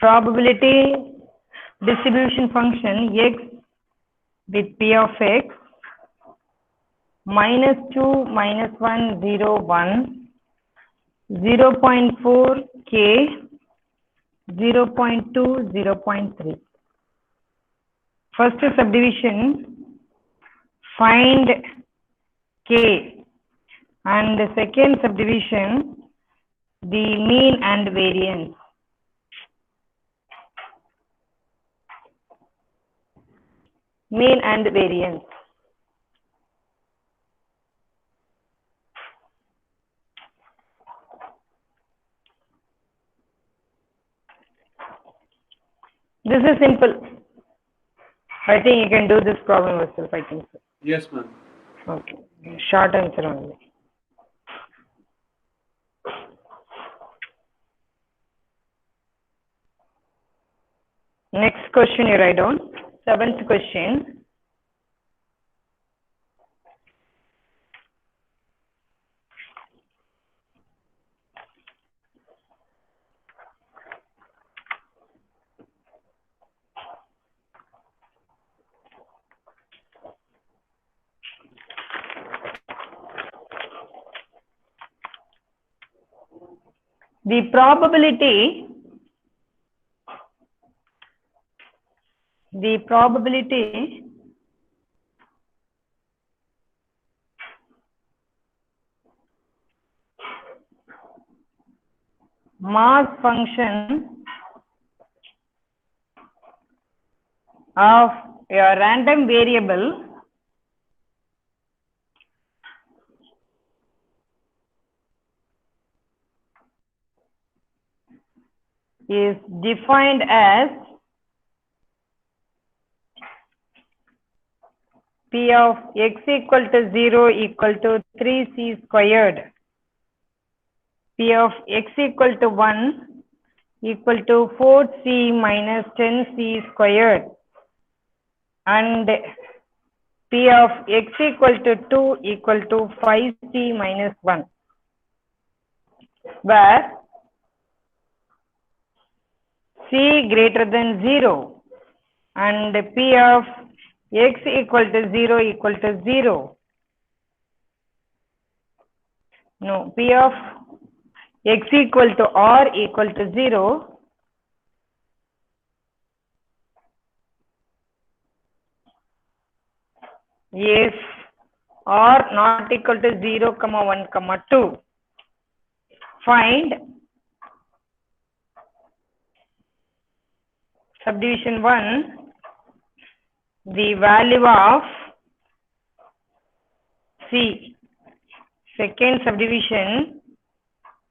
probability distribution function x with p of x -2 -1 0 1 0.4 k 0.2 0.3. First subdivision, find k, and the second subdivision, the mean and variance. Mean and variance. This is simple. I think you can do this problem yourself, I think so. Yes, ma'am. Okay. Short answer only. Next question you write down. 7th question. The probability mass function of a random variable is defined as P of x equal to 0 equal to 3c squared, P of x equal to 1 equal to 4c minus 10c squared, and P of x equal to 2 equal to 5c minus 1, where c greater than 0 and P of x equal to 0 equal to 0. No, P of x equal to r equal to 0 is r not equal to 0, 1, 2. Find subdivision 1, the value of c. Second subdivision,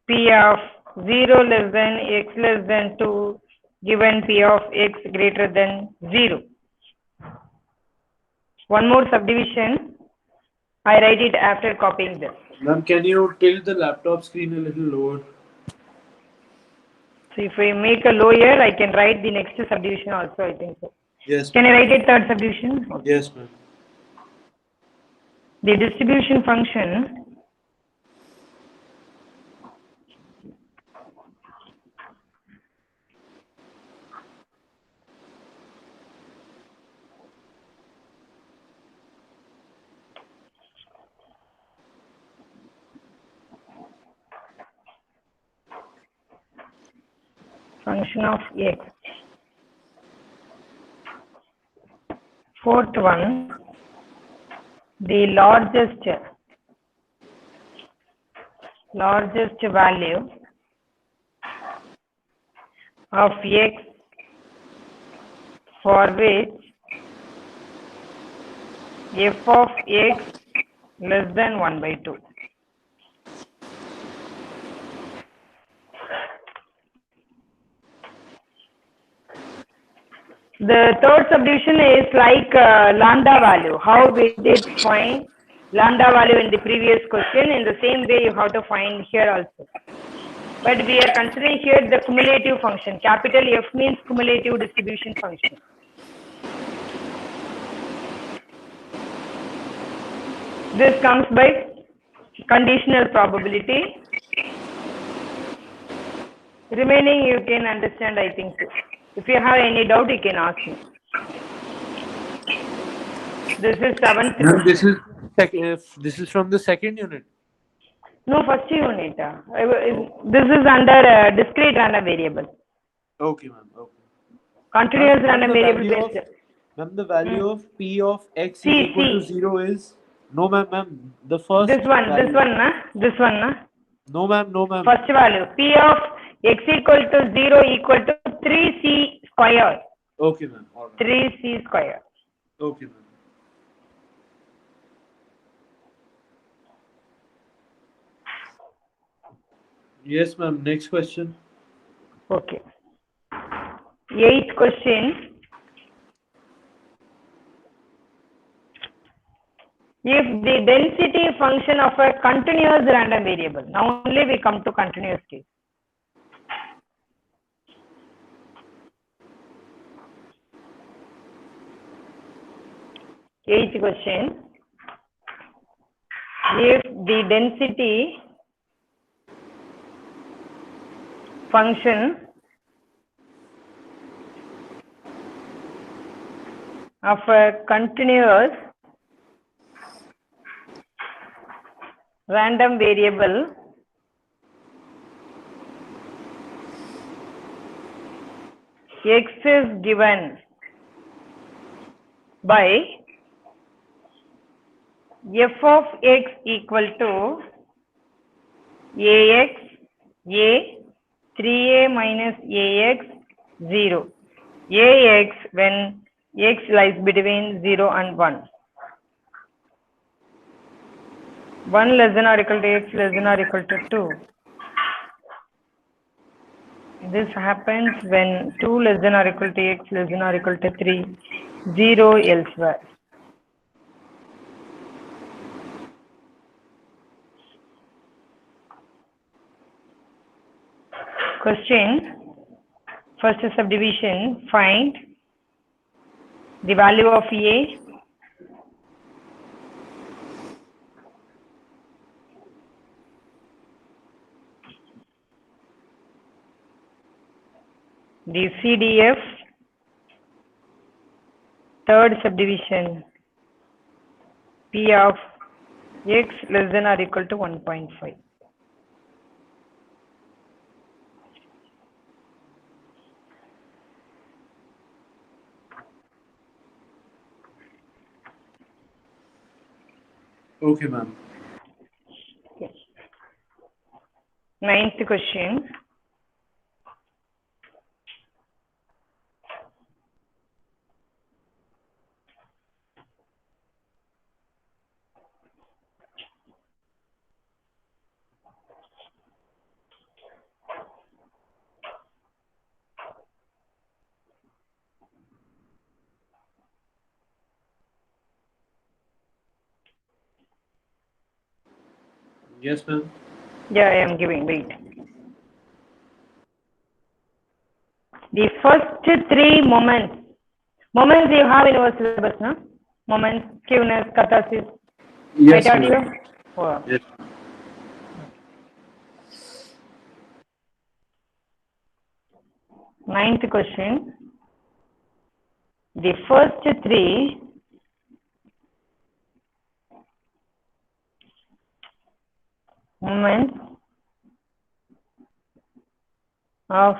P of 0 less than x less than 2 given P of x greater than 0. One more subdivision, I write it after copying this. Ma'am, can you tilt the laptop screen a little lower? So if I make a lower, I can write the next subdivision also, I think so. Yes. Can I write it third subdivision? Okay. Yes, ma'am. The distribution function of x. Fourth one, the largest value of x for which f of x less than 1 by 2. The third subdivision is like lambda value. How we did find lambda value in the previous question, in the same way you have to find here also. But we are considering here the cumulative function. Capital F means cumulative distribution function. This comes by conditional probability. Remaining you can understand, I think. If you have any doubt, you can ask me. This is 7th Ma'am, question. this is from the second unit. No, first unit. This is under discrete random variable. Okay, ma'am. Okay. Continuous Ma'am, random the variable value based. Ma'am, the value of P of X is C, equal to C. 0 is... No, ma'am. The first This one, value. this one, na? No, ma'am. No, ma'am. First value. P of X equal to 0 equal to 3C square. Okay, ma'am. All right. 3C square. Okay, ma'am. Yes, ma'am. Next question. Okay. 8th question. If the density function of a continuous random variable, now only we come to continuous case. Eighth question. If the density function of a continuous random variable X is given by f of X equal to Ax, A, 3A minus Ax, 0. Ax when X lies between 0 and 1. 1 less than or equal to X less than or equal to 2. This happens when 2 less than or equal to X less than or equal to 3, 0 elsewhere. Question, first subdivision, find the value of A, the CDF, third subdivision, P of X less than or equal to 1.5. Okay, ma'am. Ninth question. Yes, ma'am. Yeah, I am giving, wait. The first 3 moments you have in our syllabus, no? Moments, cueness, catharsis, Yes, I taught you? ma'am. Oh. Yes. Ninth question. The first 3 moments of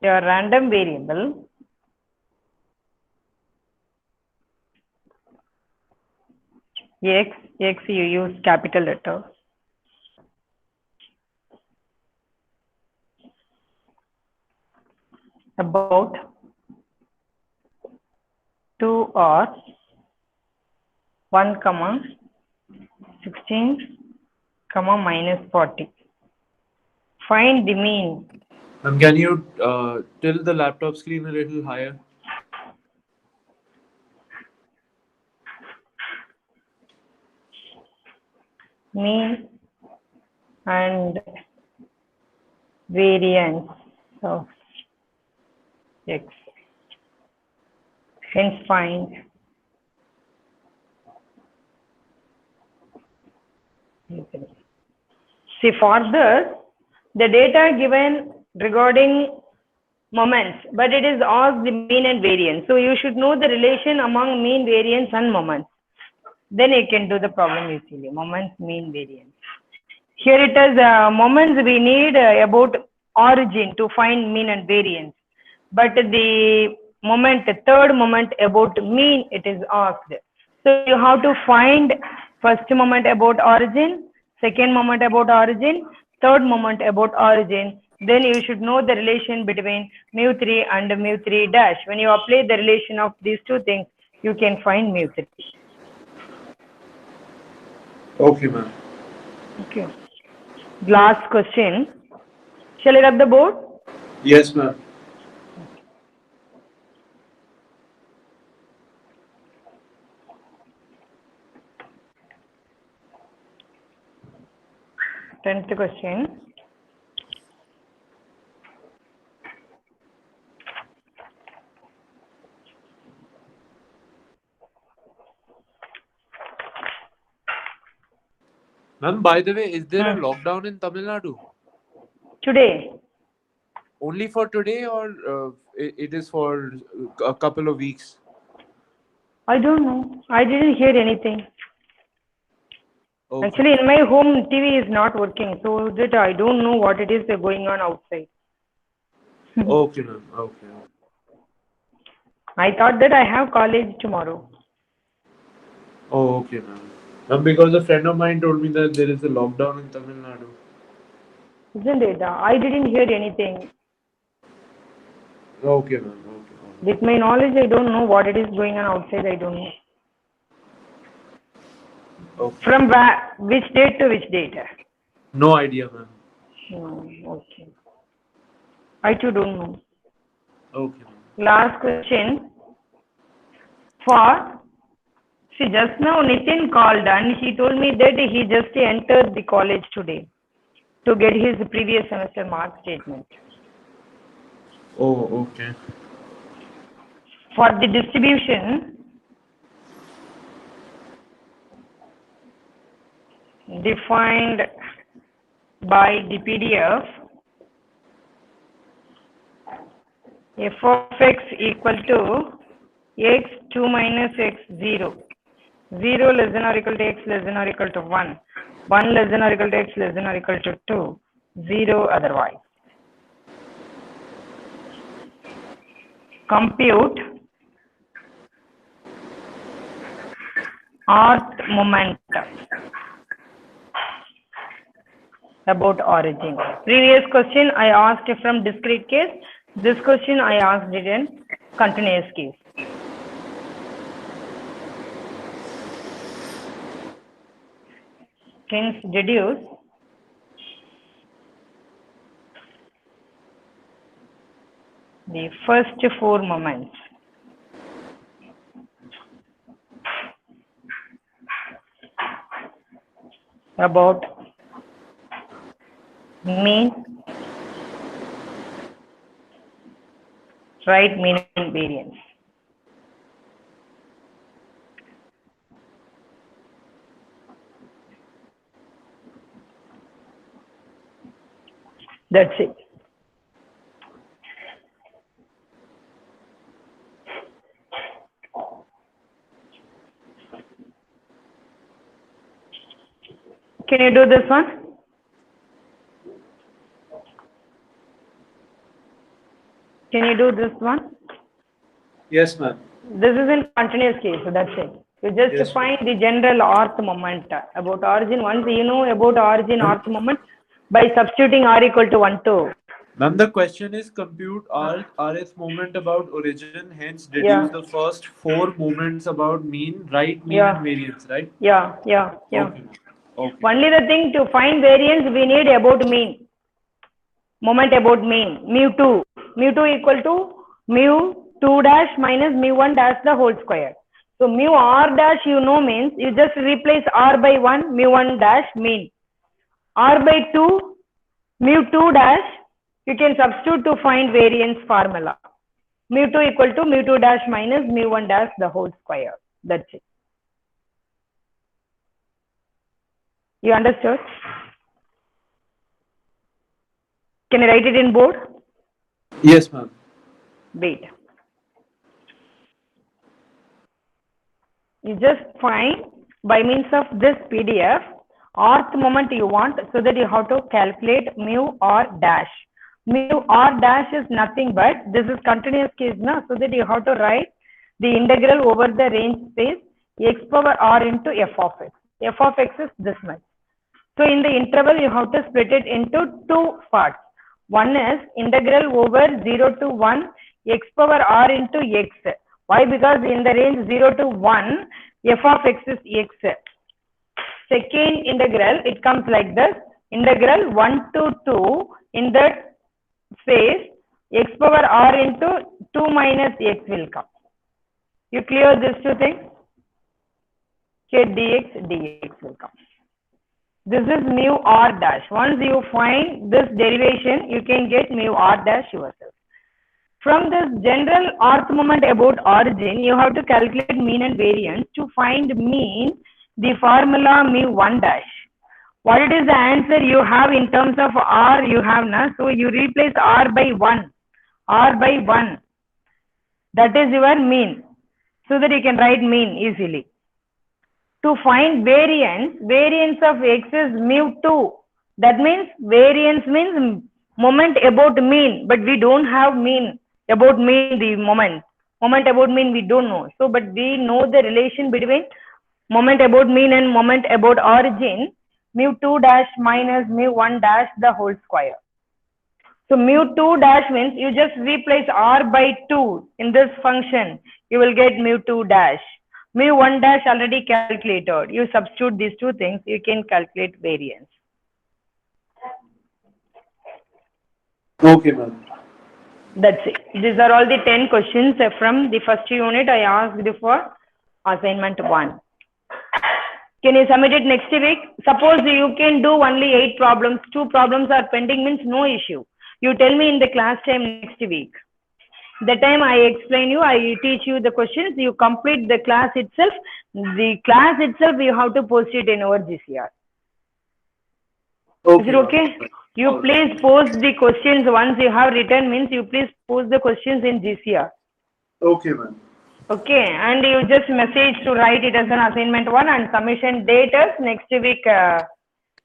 your random variable X you use capital letter, about 2 or 1 comma 16 comma minus 40. Find the mean. Ma'am, can you tilt the laptop screen a little higher? Mean and variance of X. Hence find see further the data given regarding moments, but it is asked the mean and variance. So you should know the relation among mean, variance and moments. Then you can do the problem easily. Moments, mean, variance. Here it is moments we need about origin to find mean and variance. But the moment, third moment about mean, it is asked. So you have to find first moment about origin, second moment about origin, third moment about origin. Then you should know the relation between mu3 and mu3 dash. When you apply the relation of these two things, you can find mu3. Okay, ma'am. Okay. Last question. Shall I rub the board? Yes, ma'am. Tenth question. Ma'am, by the way, is there a lockdown in Tamil Nadu? Today. Only for today, or it is for a couple of weeks? I don't know. I didn't hear anything. Okay. Actually, in my home, TV is not working, so that I don't know what it is going on outside. Okay, ma'am. Okay. I thought that I have college tomorrow. Oh, okay, ma'am. Ma'am, because a friend of mine told me that there is a lockdown in Tamil Nadu. Isn't it? I didn't hear anything. Okay, ma'am. Okay. With my knowledge, I don't know what it is going on outside. I don't know. Okay. From where, which date to which date? No idea, ma'am. No, okay. I too don't know. Okay, ma'am. Last question. See, just now Nitin called and he told me that he just entered the college today to get his previous semester mark statement. Oh, okay. For the distribution, defined by the PDF, f of x equal to x2 minus x0, 0 less than or equal to x less than or equal to 1, 1 less than or equal to x less than or equal to 2, 0 otherwise. Compute earth momentum about origin. Previous question I asked from discrete case. This question I asked it in continuous case. Hence deduce the first four moments. About mean, right, mean and variance. That's it. Can you do this one? Can you do this one? Yes, ma'am. This is in continuous case, so that's it. You just Yes, find the general earth moment about origin. Once you know about origin earth moment by substituting r equal to 1 2. Ma'am, the question is compute RS moment about origin, hence deduce Yeah. the first four moments about mean, right, mean Yeah. and variance, right? Yeah. Okay, ma'am. Okay. Only the thing to find variance we need about mean. Moment about mean. Mu2. Mu2 equal to mu2 dash minus mu1 dash the whole square. So mu r dash you know means you just replace r by 1 mu1 dash mean. R by 2 mu2 dash you can substitute to find variance formula. Mu2 equal to mu2 dash minus mu1 dash the whole square. That's it. You understood? Can I write it in board? Yes, ma'am. Wait. You just find by means of this PDF rth moment you want, so that you have to calculate mu r dash. Mu r dash is nothing but this is continuous case now, so that you have to write the integral over the range space x power r into f of x. F of x is this much. So in the interval you have to split it into two parts. One is integral over 0 to 1 x power r into x. Why? Because in the range 0 to 1, f of x is x. Second integral, it comes like this. Integral 1 to 2, in that phase, x power r into 2 minus x will come. You clear these two things? K dx will come. This is mu r dash. Once you find this derivation, you can get mu r dash yourself. From this general rth moment about origin, you have to calculate mean and variance. To find mean, the formula mu 1 dash. What it is the answer you have in terms of r you have now? So you replace r by 1. R by 1. That is your mean. So that you can write mean easily. To find variance, variance of x is mu 2. That means variance means moment about mean, but we don't have mean about mean, the moment. Moment about mean we don't know. So, but we know the relation between moment about mean and moment about origin, mu 2 dash minus mu 1 dash the whole square. So mu 2 dash means you just replace r by 2 in this function, you will get mu 2 dash. Mu 1 dash already calculated. You substitute these two things, you can calculate variance. Okay, ma'am. That's it. These are all the 10 questions from the first unit I asked for assignment 1. Can you submit it next week? Suppose you can do only 8 problems, 2 problems are pending, means no issue. You tell me in the class time next week. The time I explain you, I teach you the questions, you complete the class itself. The class itself, you have to post it in our GCR. Okay, Is it okay? You please post the questions once you have written, means you please post the questions in GCR. Okay, ma'am. Okay, and you just message to write it as an assignment 1 and submission date is next week.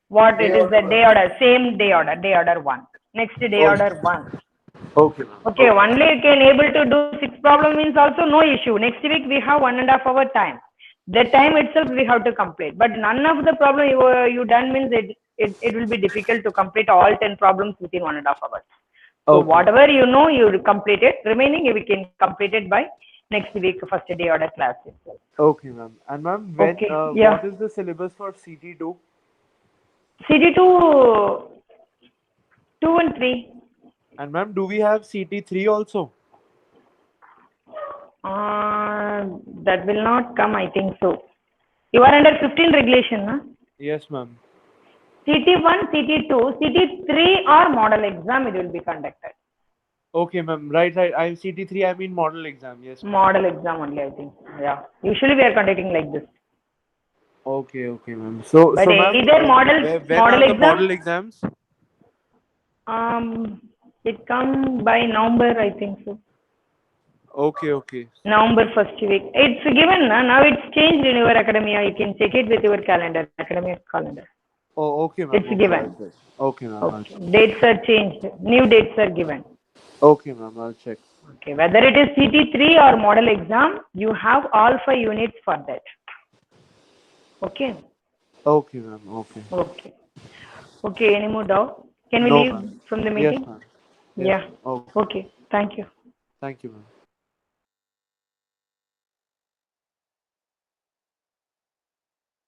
What it is the day order, same day order 1. Next day order 1. Okay, ma'am. Okay, only you can able to do 6 problem means also no issue. Next week we have 1.5 hour time. The time itself we have to complete. But none of the problem you done means it will be difficult to complete all 10 problems within 1.5 hours. So Okay. whatever you know, you complete it. Remaining we can complete it by next week first day order class itself. Okay, ma'am. And ma'am, when Okay, yeah. what is the syllabus for CT2? CT2 2 and 3. And ma'am, do we have CT3 also? That will not come, I think so. You are under 15 regulation, huh? Yes, ma'am. CT1, CT2, CT3 or model exam it will be conducted. Okay, ma'am. Right. I'm CT3. I mean model exam. Yes, ma'am. Model exam only, I think. Yeah. Usually we are conducting like this. Okay, ma'am. So, But ma'am, either model when model are the exam. model exams? It comes by November, I think so. Okay. November first week. It's given now. It's changed in your academia. You can check it with your calendar, academic calendar. Oh, okay, ma'am. It's given. Okay, ma'am. Okay. Dates are changed. New dates are given. Okay, ma'am. I'll check. Okay. Whether it is CT3 or model exam, you have all 5 units for that. Okay. Okay, ma'am. Okay. Okay. Any more doubt? Can we No, leave ma'am. from the meeting? Yes, ma'am. Yeah. Okay. Okay. Thank you. Thank you, ma'am.